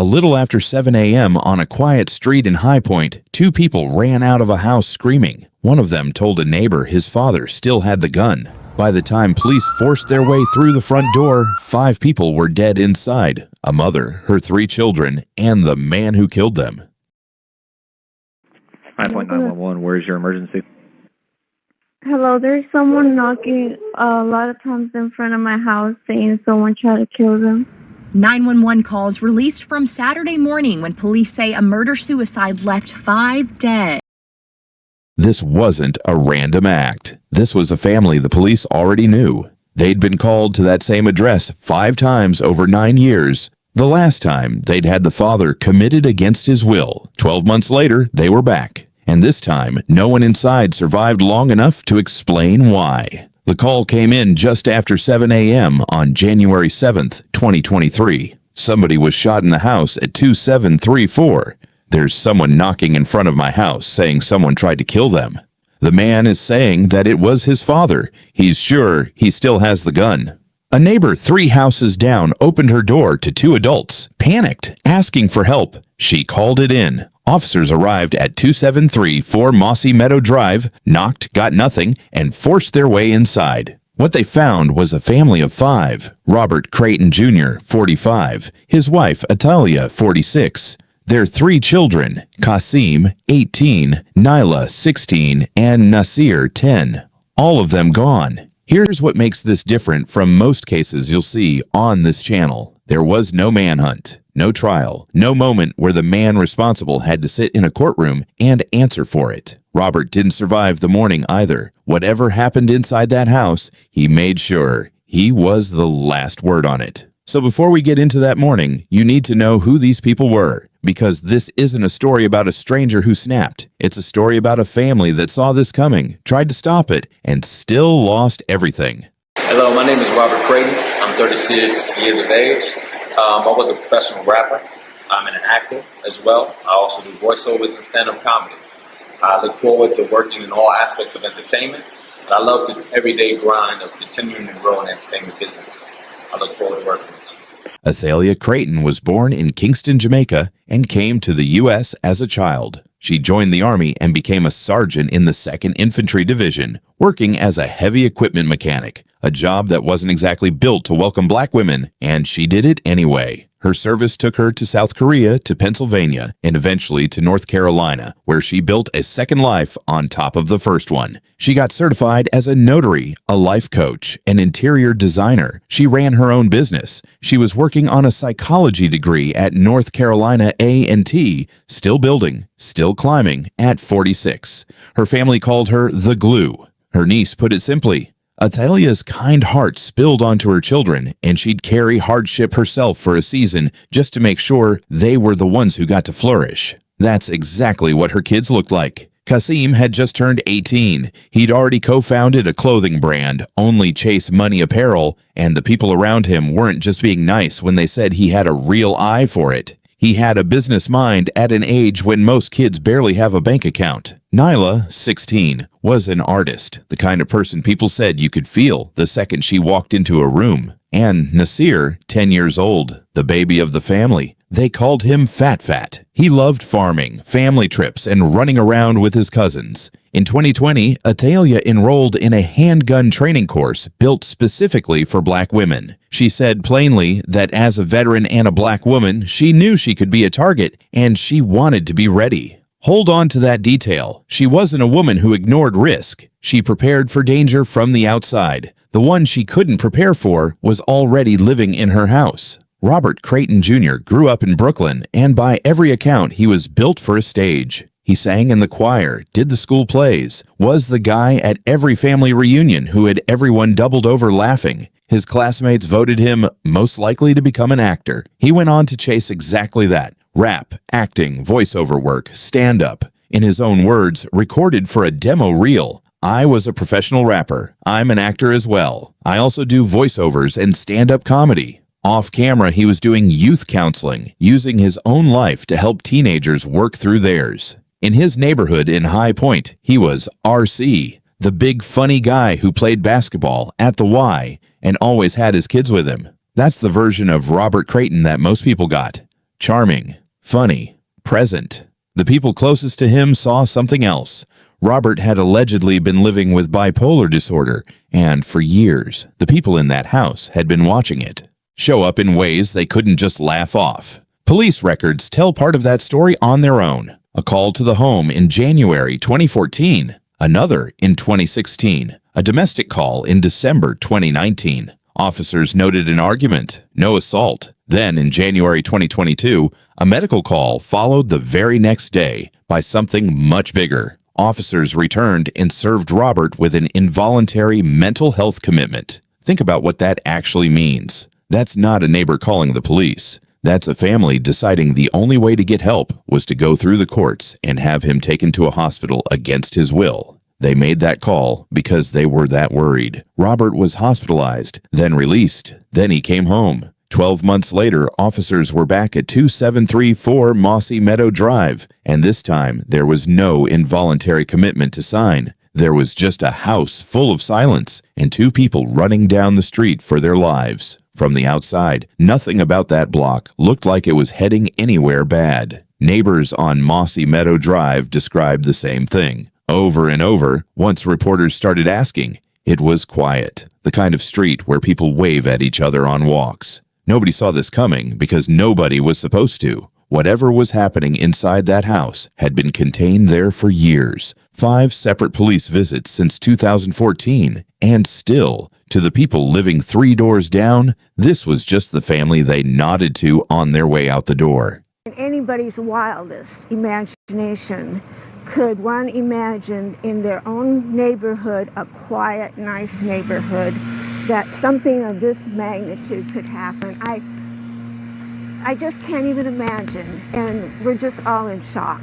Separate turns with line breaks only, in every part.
little after 7 a.m. on a quiet street in High Point, two people ran out of a house screaming. One of them told a neighbor his father still had the gun. By the time police forced their way through the front door, 5 people were dead inside: a mother, her 3 children, and the man who killed them.
High Point 911, where's your emergency?
Hello, there's someone knocking a lot of times in front of my house saying someone tried to kill them.
911 calls released from Saturday morning when police say a murder-suicide left 5 dead.
This wasn't a random act. This was a family the police already knew. They'd been called to that same address 5 times over 9 years. The last time, they'd had the father committed against his will. 12 months later, they were back. And this time, no one inside survived long enough to explain why. The call came in just after 7 a.m. on January 7th, 2023. Somebody was shot in the house at 2734. There's someone knocking in front of my house saying someone tried to kill them. The man is saying that it was his father. He's sure he still has the gun. A neighbor 3 houses down opened her door to 2 adults, panicked, asking for help. She called it in. Officers arrived at 2734 Mossy Meadow Drive, knocked, got nothing, and forced their way inside. What they found was a family of 5. Robert Craten Jr., 45, his wife Athalia, 46, their 3 children, Qasim, 18, Nyla, 16, and Nasir, 10. All of them gone. Here's what makes this different from most cases you'll see on this channel. There was no manhunt, no trial, no moment where the man responsible had to sit in a courtroom and answer for it. Robert didn't survive the morning either. Whatever happened inside that house, he made sure he was the last word on it. So before we get into that morning, you need to know who these people were, because this isn't a story about a stranger who snapped. It's a story about a family that saw this coming, tried to stop it, and still lost everything.
Hello, my name is Robert Craten. I'm 36 years of age. I was a professional rapper. I'm an actor as well. I also do voiceovers and stand-up comedy. I look forward to working in all aspects of entertainment, and I love the everyday grind of continuing to grow in the entertainment business. I look forward to working with you.
Athalia Craten was born in Kingston, Jamaica, and came to the U.S. as a child. She joined the Army and became a sergeant in the 2nd Infantry Division, working as a heavy equipment mechanic, a job that wasn't exactly built to welcome black women, and she did it anyway. Her service took her to South Korea, to Pennsylvania, and eventually to North Carolina, where she built a second life on top of the first one. She got certified as a notary, a life coach, an interior designer. She ran her own business. She was working on a psychology degree at North Carolina A&T, still building, still climbing at 46. Her family called her the glue. Her niece put it simply: Athalia's kind heart spilled onto her children, and she'd carry hardship herself for a season just to make sure they were the ones who got to flourish. That's exactly what her kids looked like. Qasim had just turned 18. He'd already co-founded a clothing brand, Only Chase Money Apparel, and the people around him weren't just being nice when they said he had a real eye for it. He had a business mind at an age when most kids barely have a bank account. Nyla, 16, was an artist, the kind of person people said you could feel the second she walked into a room. And Nasir, 10 years old, the baby of the family. They called him Fat Fat. He loved farming, family trips, and running around with his cousins. In 2020, Athalia enrolled in a handgun training course built specifically for black women. She said plainly that as a veteran and a black woman, she knew she could be a target, and she wanted to be ready. Hold on to that detail. She wasn't a woman who ignored risk. She prepared for danger from the outside. The one she couldn't prepare for was already living in her house. Robert Craten Jr. grew up in Brooklyn, and by every account, he was built for a stage. He sang in the choir, did the school plays, was the guy at every family reunion who had everyone doubled over laughing. His classmates voted him most likely to become an actor. He went on to chase exactly that: rap, acting, voiceover work, stand-up. In his own words, recorded for a demo reel: I was a professional rapper. I'm an actor as well. I also do voiceovers and stand-up comedy. Off camera, he was doing youth counseling, using his own life to help teenagers work through theirs. In his neighborhood in High Point, he was RC, the big funny guy who played basketball at the Y and always had his kids with him. That's the version of Robert Craten that most people got. charming, funny, present. The people closest to him saw something else. Robert had allegedly been living with bipolar disorder, and for years, the people in that house had been watching it show up in ways they couldn't just laugh off. Police records tell part of that story on their own. A call to the home in January 2014, another in 2016, a domestic call in December 2019. Officers noted an argument, no assault. Then, in January 2022, a medical call followed the very next day by something much bigger. Officers returned and served Robert with an involuntary mental health commitment. Think about what that actually means. That's not a neighbor calling the police. That's a family deciding the only way to get help was to go through the courts and have him taken to a hospital against his will. They made that call because they were that worried. Robert was hospitalized, then released, then he came home. 12 months later, officers were back at 2734 Mossy Meadow Drive, and this time there was no involuntary commitment to sign. There was just a house full of silence and two people running down the street for their lives. From the outside, nothing about that block looked like it was heading anywhere bad. Neighbors on Mossy Meadow Drive described the same thing. Over and over, once reporters started asking, it was quiet, the kind of street where people wave at each other on walks. Nobody saw this coming because nobody was supposed to. Whatever was happening inside that house had been contained there for years. 5 separate police visits since 2014, and still, to the people living 3 doors down, this was just the family they nodded to on their way out the door.
In anybody's wildest imagination, could one imagine in their own neighborhood, a quiet, nice neighborhood, that something of this magnitude could happen? I just can't even imagine, and we're just all in shock.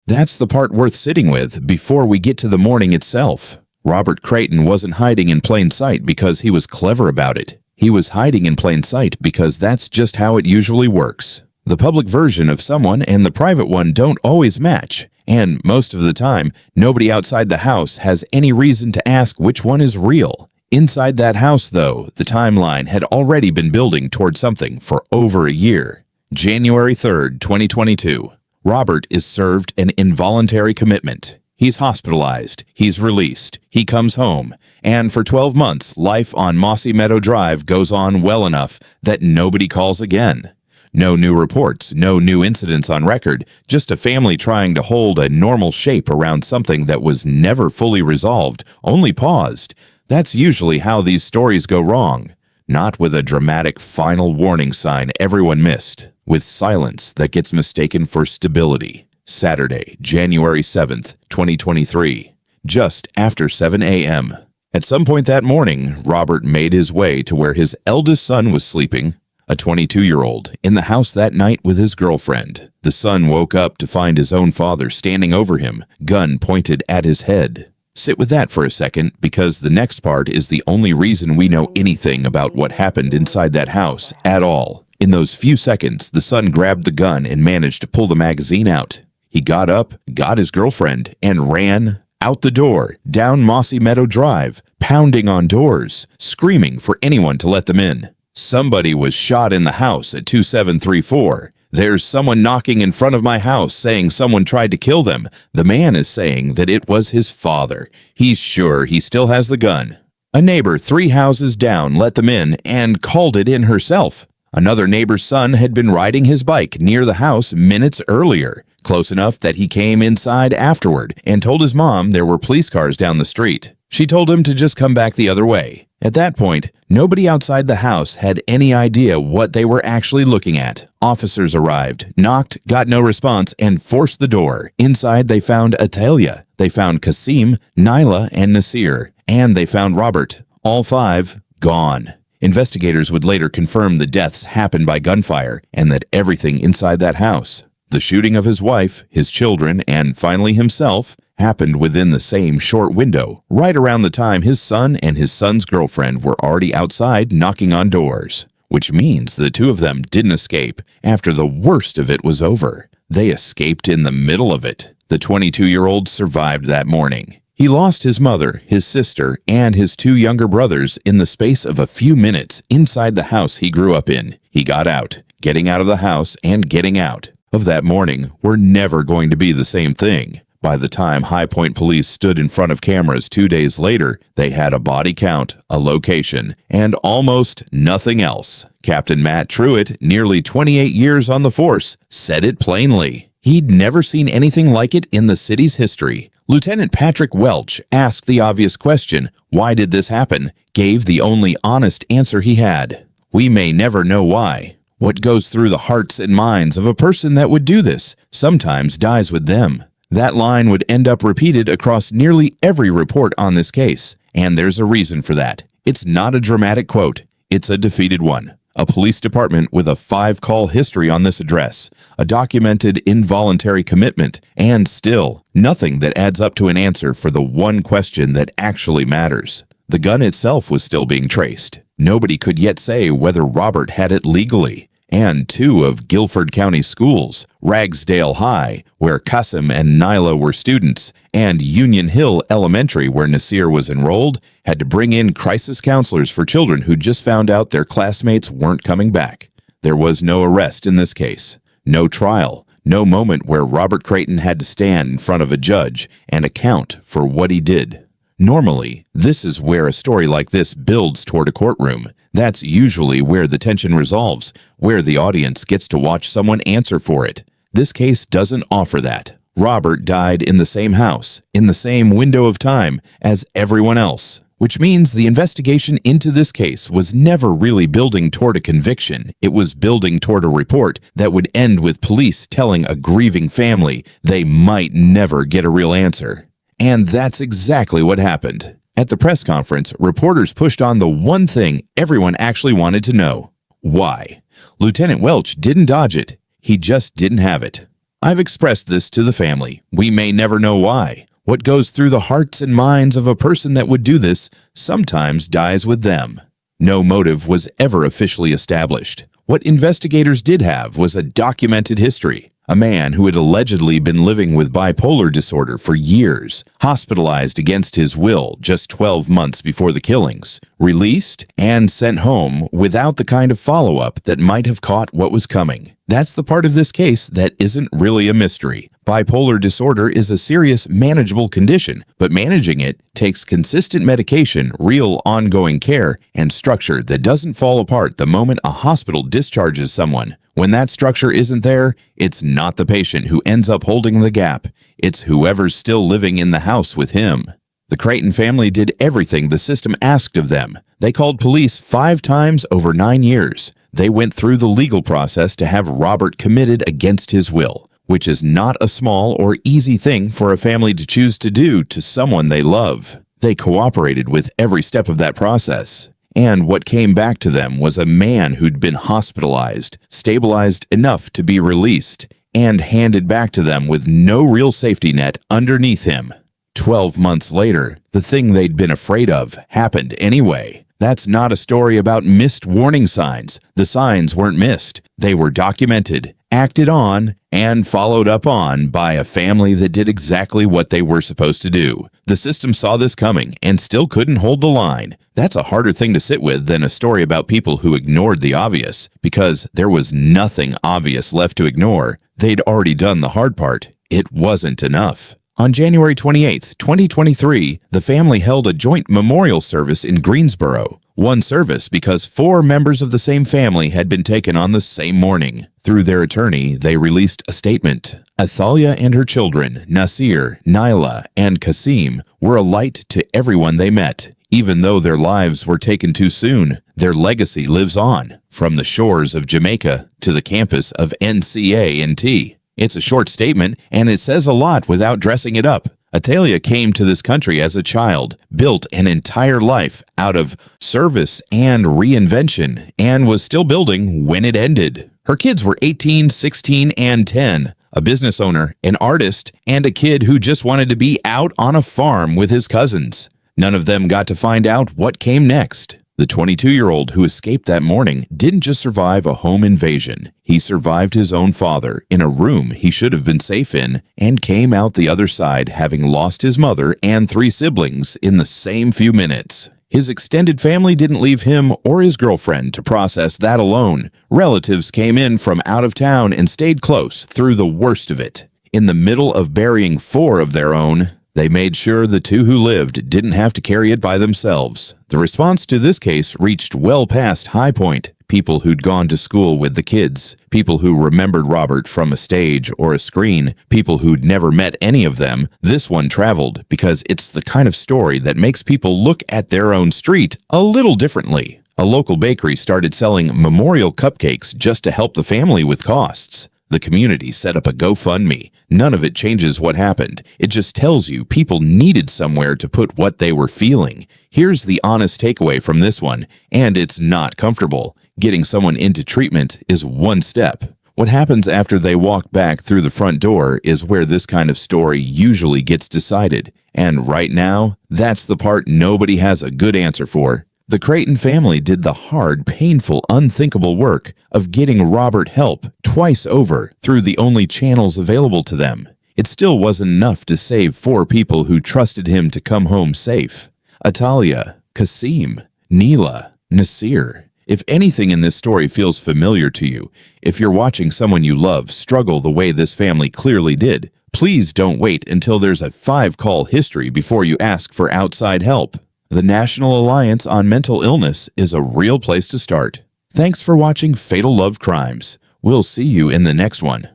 That's the part worth sitting with before we get to the morning itself. Robert Craten wasn't hiding in plain sight because he was clever about it. He was hiding in plain sight because that's just how it usually works. The public version of someone and the private one don't always match, and most of the time, nobody outside the house has any reason to ask which one is real. Inside that house, though, the timeline had already been building toward something for over a year. January 3rd, 2022. Robert is served an involuntary commitment. He's hospitalized. He's released. He comes home. And for 12 months, life on Mossy Meadow Drive goes on well enough that nobody calls again. No new reports, no new incidents on record, just a family trying to hold a normal shape around something that was never fully resolved, only paused. That's usually how these stories go wrong. Not with a dramatic final warning sign everyone missed, with silence that gets mistaken for stability. Saturday, January 7th, 2023, just after 7 a.m. At some point that morning, Robert made his way to where his eldest son was sleeping, a 22-year-old, in the house that night with his girlfriend. The son woke up to find his own father standing over him, gun pointed at his head. Sit with that for a second, because the next part is the only reason we know anything about what happened inside that house at all. In those few seconds, the son grabbed the gun and managed to pull the magazine out. He got up, got his girlfriend, and ran out the door, down Mossy Meadow Drive, pounding on doors, screaming for anyone to let them in. Somebody was shot in the house at 2734. There's someone knocking in front of my house saying someone tried to kill them. The man is saying that it was his father. He's sure he still has the gun. A neighbor 3 houses down let them in and called it in herself. Another neighbor's son had been riding his bike near the house minutes earlier, close enough that he came inside afterward and told his mom there were police cars down the street. She told him to just come back the other way. At that point, nobody outside the house had any idea what they were actually looking at. Officers arrived, knocked, got no response, and forced the door. Inside, they found Athalia. They found Kasim, Nyla, and Nasir. And they found Robert. All 5 gone. Investigators would later confirm the deaths happened by gunfire and that everything inside that house, the shooting of his wife, his children, and finally himself, happened within the same short window, right around the time his son and his son's girlfriend were already outside knocking on doors. Which means the 2 of them didn't escape after the worst of it was over. They escaped in the middle of it. The 22-year-old survived that morning. He lost his mother, his sister, and his 2 younger brothers in the space of a few minutes inside the house he grew up in. He got out. Getting out of the house and getting out of that morning were never going to be the same thing. By the time High Point Police stood in front of cameras 2 days later, they had a body count, a location, and almost nothing else. Captain Matt Truitt, nearly 28 years on the force, said it plainly. He'd never seen anything like it in the city's history. Lieutenant Patrick Welch asked the obvious question, why did this happen? Gave the only honest answer he had. We may never know why. What goes through the hearts and minds of a person that would do this sometimes dies with them. That line would end up repeated across nearly every report on this case, and there's a reason for that. It's not a dramatic quote. It's a defeated one. A police department with a 5-call history on this address, a documented involuntary commitment, and still nothing that adds up to an answer for the one question that actually matters. The gun itself was still being traced. Nobody could yet say whether Robert had it legally. And 2 of Guilford County schools, Ragsdale High, where Qasim and Nyla were students, and Union Hill Elementary, where Nasir was enrolled, had to bring in crisis counselors for children who just found out their classmates weren't coming back. There was no arrest in this case, no trial, no moment where Robert Craten had to stand in front of a judge and account for what he did. Normally, this is where a story like this builds toward a courtroom. That's usually where the tension resolves, where the audience gets to watch someone answer for it. This case doesn't offer that. Robert died in the same house, in the same window of time as everyone else, which means the investigation into this case was never really building toward a conviction. It was building toward a report that would end with police telling a grieving family they might never get a real answer. And that's exactly what happened. At the press conference, reporters pushed on the one thing everyone actually wanted to know. Why? Lieutenant Welch didn't dodge it. He just didn't have it. I've expressed this to the family. We may never know why. What goes through the hearts and minds of a person that would do this sometimes dies with them. No motive was ever officially established. What investigators did have was a documented history. A man who had allegedly been living with bipolar disorder for years, hospitalized against his will just 12 months before the killings, released and sent home without the kind of follow-up that might have caught what was coming. That's the part of this case that isn't really a mystery. Bipolar disorder is a serious, manageable condition, but managing it takes consistent medication, real ongoing care, and structure that doesn't fall apart the moment a hospital discharges someone. When that structure isn't there, it's not the patient who ends up holding the gap. It's whoever's still living in the house with him. The Craten family did everything the system asked of them. They called police 5 times over 9 years. They went through the legal process to have Robert committed against his will, which is not a small or easy thing for a family to choose to do to someone they love. They cooperated with every step of that process. And what came back to them was a man who'd been hospitalized, stabilized enough to be released, and handed back to them with no real safety net underneath him. 12 months later, the thing they'd been afraid of happened anyway. That's not a story about missed warning signs. The signs weren't missed. They were documented, acted on, and followed up on by a family that did exactly what they were supposed to do. The system saw this coming and still couldn't hold the line. That's a harder thing to sit with than a story about people who ignored the obvious, because there was nothing obvious left to ignore. They'd already done the hard part. It wasn't enough. On January 28, 2023, the family held a joint memorial service in Greensboro. One service because 4 members of the same family had been taken on the same morning. Through their attorney, they released a statement. Athalia and her children, Nasir, Nyla, and Qasim, were a light to everyone they met. Even though their lives were taken too soon, their legacy lives on, from the shores of Jamaica to the campus of NCA&T. It's a short statement, and it says a lot without dressing it up. Athalia came to this country as a child, built an entire life out of service and reinvention, and was still building when it ended. Her kids were 18, 16, and 10, a business owner, an artist, and a kid who just wanted to be out on a farm with his cousins. None of them got to find out what came next. The 22-year-old who escaped that morning didn't just survive a home invasion. He survived his own father in a room he should have been safe in and came out the other side having lost his mother and 3 siblings in the same few minutes. His extended family didn't leave him or his girlfriend to process that alone. Relatives came in from out of town and stayed close through the worst of it. In the middle of burying 4 of their own, they made sure the 2 who lived didn't have to carry it by themselves. The response to this case reached well past High Point. People who'd gone to school with the kids, people who remembered Robert from a stage or a screen, people who'd never met any of them. This one traveled because it's the kind of story that makes people look at their own street a little differently. A local bakery started selling memorial cupcakes just to help the family with costs. The community set up a GoFundMe. None of it changes what happened. It just tells you people needed somewhere to put what they were feeling. Here's the honest takeaway from this one, and it's not comfortable. Getting someone into treatment is one step. What happens after they walk back through the front door is where this kind of story usually gets decided. And right now, that's the part nobody has a good answer for. The Craten family did the hard, painful, unthinkable work of getting Robert help twice over through the only channels available to them. It still wasn't enough to save 4 people who trusted him to come home safe. Athalia, Kasim, Neela, Nasir. If anything in this story feels familiar to you, if you're watching someone you love struggle the way this family clearly did, please don't wait until there's a 5-call history before you ask for outside help. The National Alliance on Mental Illness is a real place to start. Thanks for watching Fatal Love Crimes. We'll see you in the next one.